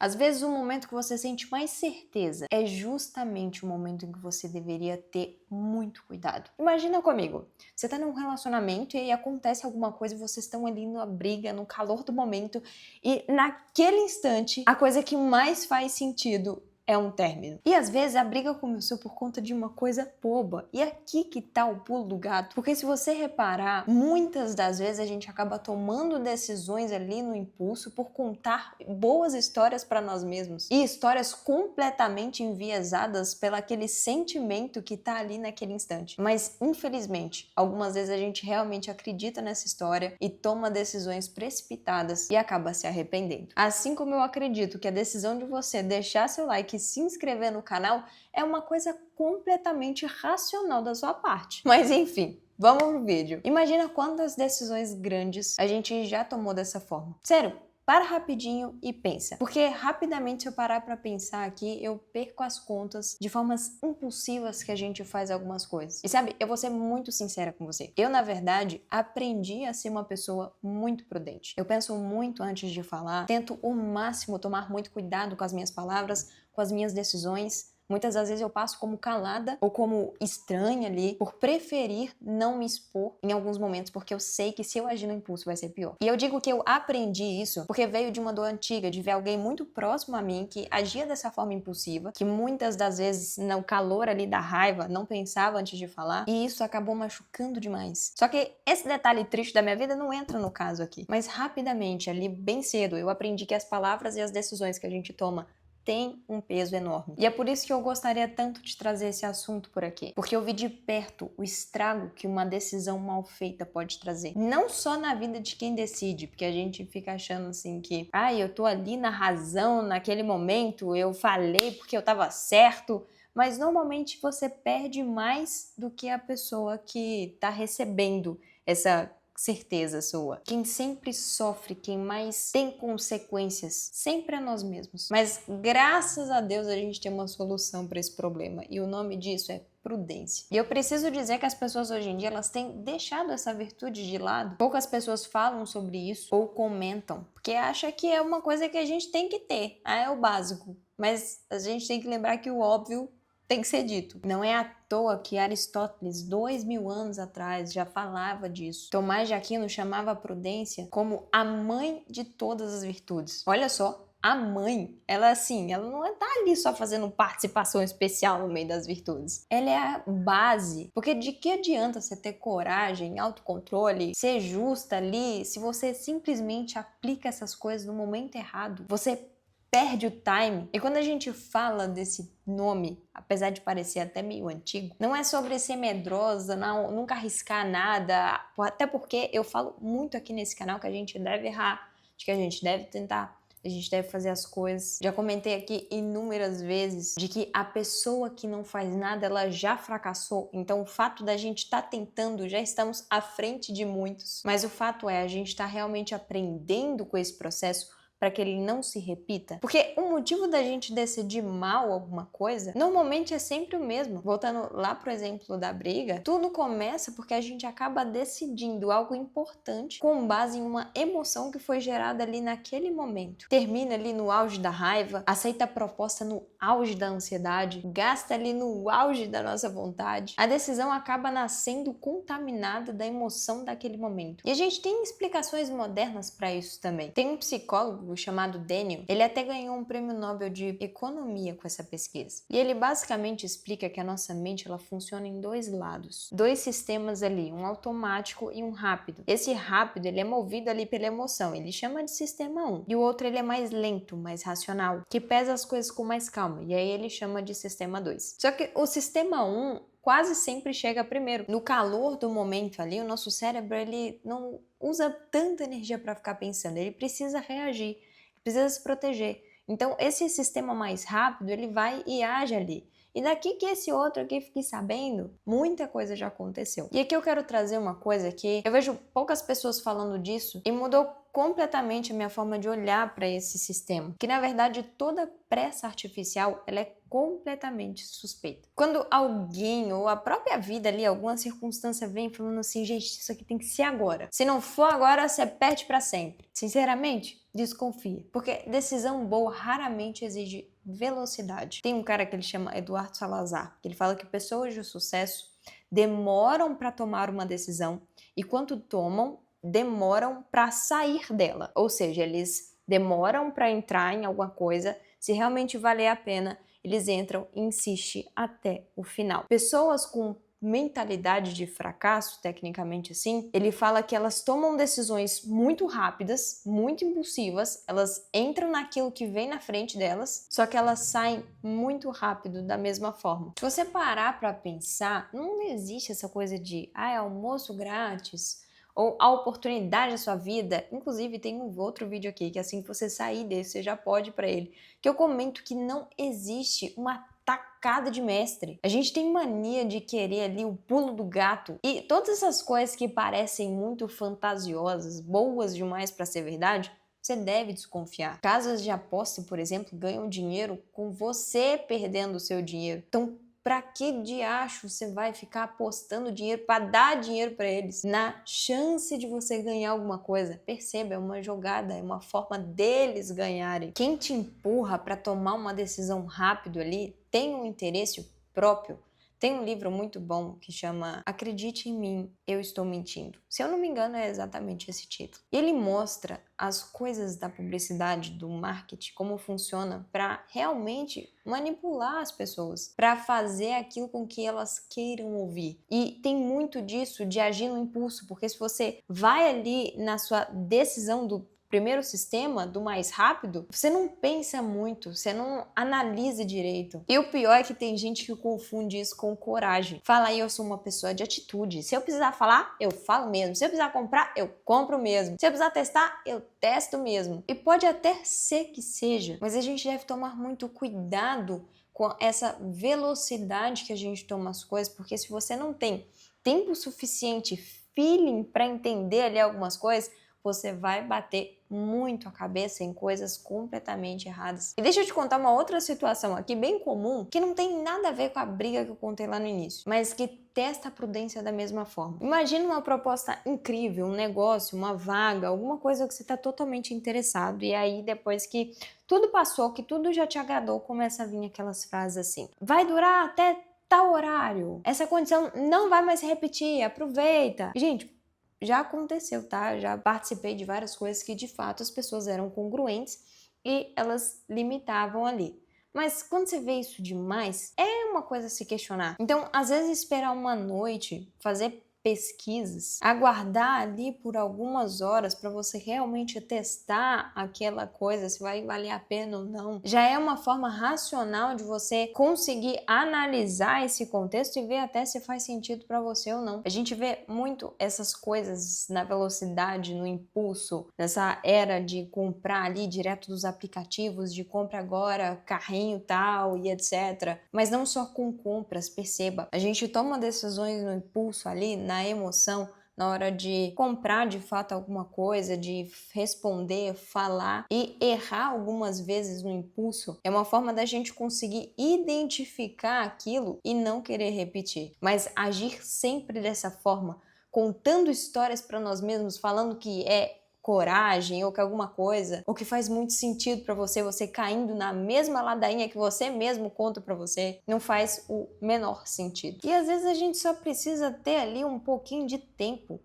Às vezes o momento que você sente mais certeza é justamente o momento em que você deveria ter muito cuidado. Imagina comigo, você tá num relacionamento e aí acontece alguma coisa e vocês estão ali numa briga, no calor do momento, e naquele instante a coisa que mais faz sentido é um término. E às vezes a briga começou por conta de uma coisa boba. E aqui que tá o pulo do gato. Porque se você reparar, muitas das vezes a gente acaba tomando decisões ali no impulso por contar boas histórias para nós mesmos. E histórias completamente enviesadas pelo aquele sentimento que tá ali naquele instante. Mas, infelizmente, algumas vezes a gente realmente acredita nessa história e toma decisões precipitadas e acaba se arrependendo. Assim como eu acredito que a decisão de você deixar seu like e se inscrever no canal é uma coisa completamente racional da sua parte. Mas enfim, vamos pro vídeo. Imagina quantas decisões grandes a gente já tomou dessa forma. Sério, para rapidinho e pensa. Porque rapidamente, se eu parar pra pensar aqui, eu perco as contas de formas impulsivas que a gente faz algumas coisas. E sabe, eu vou ser muito sincera com você. Eu, na verdade, aprendi a ser uma pessoa muito prudente. Eu penso muito antes de falar, tento o máximo tomar muito cuidado com as minhas palavras, com as minhas decisões. Muitas das vezes eu passo como calada ou como estranha ali, por preferir não me expor em alguns momentos, porque eu sei que se eu agir no impulso vai ser pior. E eu digo que eu aprendi isso porque veio de uma dor antiga, de ver alguém muito próximo a mim que agia dessa forma impulsiva, que muitas das vezes no calor ali da raiva não pensava antes de falar, e isso acabou machucando demais. Só que esse detalhe triste da minha vida não entra no caso aqui. Mas rapidamente, ali bem cedo, eu aprendi que as palavras e as decisões que a gente toma tem um peso enorme. E é por isso que eu gostaria tanto de trazer esse assunto por aqui. Porque eu vi de perto o estrago que uma decisão mal feita pode trazer. Não só na vida de quem decide, porque a gente fica achando assim que eu tô ali na razão, naquele momento, eu falei porque eu tava certo. Mas normalmente você perde mais do que a pessoa que tá recebendo essa certeza sua. Quem sempre sofre, quem mais tem consequências, sempre é nós mesmos. Mas graças a Deus a gente tem uma solução para esse problema e o nome disso é prudência. E eu preciso dizer que as pessoas hoje em dia elas têm deixado essa virtude de lado. Poucas pessoas falam sobre isso ou comentam, porque acha que é uma coisa que a gente tem que ter. É o básico. Mas a gente tem que lembrar que o óbvio tem que ser dito. Não é à toa que Aristóteles, 2000 anos atrás, já falava disso. Tomás de Aquino chamava a prudência como a mãe de todas as virtudes. Olha só, a mãe, ela não tá ali só fazendo participação especial no meio das virtudes. Ela é a base. Porque de que adianta você ter coragem, autocontrole, ser justa ali, se você simplesmente aplica essas coisas no momento errado? Você perde o time. E quando a gente fala desse nome, apesar de parecer até meio antigo, não é sobre ser medrosa, não, nunca arriscar nada, até porque eu falo muito aqui nesse canal que a gente deve errar, de que a gente deve tentar, a gente deve fazer as coisas. Já comentei aqui inúmeras vezes de que a pessoa que não faz nada, ela já fracassou. Então o fato da gente estar tentando, já estamos à frente de muitos. Mas o fato é, a gente está realmente aprendendo com esse processo para que ele não se repita? Porque o motivo da gente decidir mal alguma coisa, normalmente é sempre o mesmo. Voltando lá pro exemplo da briga, tudo começa porque a gente acaba decidindo algo importante com base em uma emoção que foi gerada ali naquele momento. Termina ali no auge da raiva, aceita a proposta no auge da ansiedade, gasta ali no auge da nossa vontade. A decisão acaba nascendo contaminada da emoção daquele momento. E a gente tem explicações modernas para isso também. Tem um psicólogo chamado Daniel, ele até ganhou um prêmio Nobel de economia com essa pesquisa. E ele basicamente explica que a nossa mente ela funciona em dois lados, dois sistemas ali, um automático e um rápido. Esse rápido ele é movido ali pela emoção, ele chama de sistema 1. E o outro ele é mais lento, mais racional, que pesa as coisas com mais calma, e aí ele chama de sistema 2. Só que o sistema 1 quase sempre chega primeiro. No calor do momento ali, o nosso cérebro ele não usa tanta energia para ficar pensando, ele precisa reagir, precisa se proteger. Então esse sistema mais rápido, ele vai e age ali. E daqui que esse outro aqui fique sabendo, muita coisa já aconteceu. E aqui eu quero trazer uma coisa que eu vejo poucas pessoas falando disso e mudou completamente a minha forma de olhar para esse sistema, que na verdade toda pressa artificial ela é completamente suspeita. Quando alguém ou a própria vida ali, alguma circunstância vem falando assim, gente, isso aqui tem que ser agora. Se não for agora, você perde para sempre. Sinceramente, desconfia, porque decisão boa raramente exige velocidade. Tem um cara que ele chama Eduardo Salazar, que ele fala que pessoas de sucesso demoram para tomar uma decisão e quando tomam, demoram para sair dela. Ou seja, eles demoram para entrar em alguma coisa, se realmente valer a pena, eles entram e insistem até o final. Pessoas com mentalidade de fracasso, tecnicamente assim, ele fala que elas tomam decisões muito rápidas, muito impulsivas, elas entram naquilo que vem na frente delas, só que elas saem muito rápido da mesma forma. Se você parar para pensar, não existe essa coisa de é almoço grátis, ou a oportunidade da sua vida. Inclusive tem um outro vídeo aqui que assim que você sair desse, você já pode ir para ele, que eu comento que não existe uma tacada de mestre. A gente tem mania de querer ali o pulo do gato e todas essas coisas que parecem muito fantasiosas, boas demais para ser verdade, você deve desconfiar. Casas de aposta, por exemplo, ganham dinheiro com você perdendo o seu dinheiro. Então, pra que diacho você vai ficar apostando dinheiro para dar dinheiro para eles na chance de você ganhar alguma coisa? Perceba, é uma jogada, é uma forma deles ganharem. Quem te empurra para tomar uma decisão rápido ali tem um interesse próprio. Tem um livro muito bom que chama Acredite em Mim, Eu Estou Mentindo. Se eu não me engano, é exatamente esse título. E ele mostra as coisas da publicidade, do marketing, como funciona para realmente manipular as pessoas, para fazer aquilo com que elas queiram ouvir. E tem muito disso de agir no impulso, porque se você vai ali na sua decisão do primeiro sistema, do mais rápido, você não pensa muito, você não analisa direito. E o pior é que tem gente que confunde isso com coragem. Fala aí, eu sou uma pessoa de atitude. Se eu precisar falar, eu falo mesmo. Se eu precisar comprar, eu compro mesmo. Se eu precisar testar, eu testo mesmo. E pode até ser que seja, mas a gente deve tomar muito cuidado com essa velocidade que a gente toma as coisas, porque se você não tem tempo suficiente, feeling para entender ali algumas coisas, você vai bater muito a cabeça em coisas completamente erradas. E deixa eu te contar uma outra situação aqui bem comum, que não tem nada a ver com a briga que eu contei lá no início, mas que testa a prudência da mesma forma. Imagina uma proposta incrível, um negócio, uma vaga, alguma coisa que você está totalmente interessado, e aí depois que tudo passou, que tudo já te agradou, começa a vir aquelas frases assim: vai durar até tal horário, essa condição não vai mais se repetir, aproveita. Gente, já aconteceu, tá? Já participei de várias coisas que de fato as pessoas eram congruentes e elas limitavam ali. Mas quando você vê isso demais, é uma coisa a se questionar. Então, às vezes, esperar uma noite, fazer pesquisas, aguardar ali por algumas horas para você realmente testar aquela coisa, se vai valer a pena ou não, já é uma forma racional de você conseguir analisar esse contexto e ver até se faz sentido para você ou não. A gente vê muito essas coisas na velocidade, no impulso, nessa era de comprar ali direto dos aplicativos, de compra agora, carrinho tal e etc. Mas não só com compras, perceba, a gente toma decisões no impulso ali, na emoção, na hora de comprar de fato alguma coisa, de responder, falar e errar algumas vezes no impulso, é uma forma da gente conseguir identificar aquilo e não querer repetir, mas agir sempre dessa forma, contando histórias para nós mesmos, falando que é coragem ou que alguma coisa, ou que faz muito sentido para você, você caindo na mesma ladainha que você mesmo conta para você, não faz o menor sentido. E às vezes a gente só precisa ter ali um pouquinho de tempo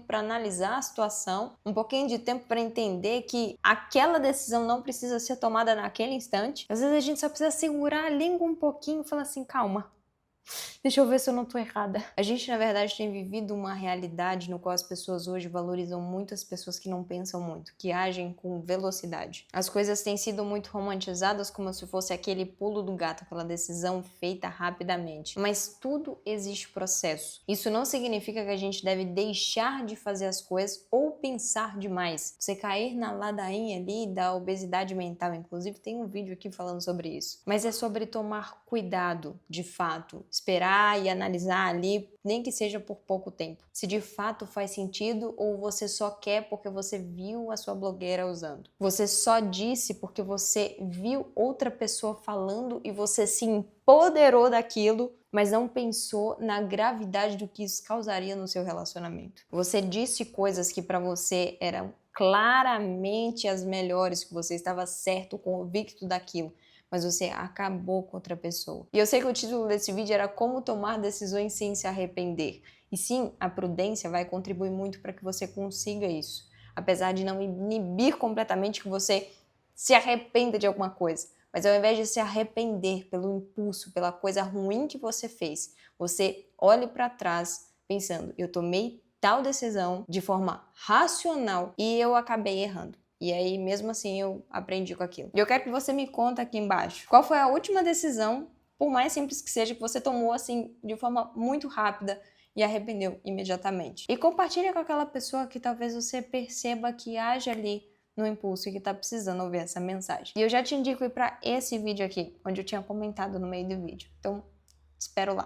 para analisar a situação, um pouquinho de tempo para entender que aquela decisão não precisa ser tomada naquele instante. Às vezes a gente só precisa segurar a língua um pouquinho e falar assim, calma. Deixa eu ver se eu não tô errada. A gente, na verdade, tem vivido uma realidade no qual as pessoas hoje valorizam muito as pessoas que não pensam muito, que agem com velocidade. As coisas têm sido muito romantizadas como se fosse aquele pulo do gato, aquela decisão feita rapidamente. Mas tudo existe processo. Isso não significa que a gente deve deixar de fazer as coisas ou pensar demais. Você cair na ladainha ali da obesidade mental, inclusive tem um vídeo aqui falando sobre isso. Mas é sobre tomar cuidado, de fato. esperar e analisar ali, nem que seja por pouco tempo. Se de fato faz sentido ou você só quer porque você viu a sua blogueira usando. Você só disse porque você viu outra pessoa falando e você se empoderou daquilo, mas não pensou na gravidade do que isso causaria no seu relacionamento. Você disse coisas que para você eram claramente as melhores, que você estava certo, convicto daquilo, mas você acabou com outra pessoa. E eu sei que o título desse vídeo era como tomar decisões sem se arrepender. E sim, a prudência vai contribuir muito para que você consiga isso. Apesar de não inibir completamente que você se arrependa de alguma coisa. Mas ao invés de se arrepender pelo impulso, pela coisa ruim que você fez, você olhe para trás pensando, eu tomei tal decisão de forma racional e eu acabei errando. E aí, mesmo assim, eu aprendi com aquilo. E eu quero que você me conta aqui embaixo. Qual foi a última decisão, por mais simples que seja, que você tomou assim, de forma muito rápida e arrependeu imediatamente? E compartilha com aquela pessoa que talvez você perceba que age ali no impulso e que tá precisando ouvir essa mensagem. E eu já te indico ir para esse vídeo aqui, onde eu tinha comentado no meio do vídeo. Então, espero lá.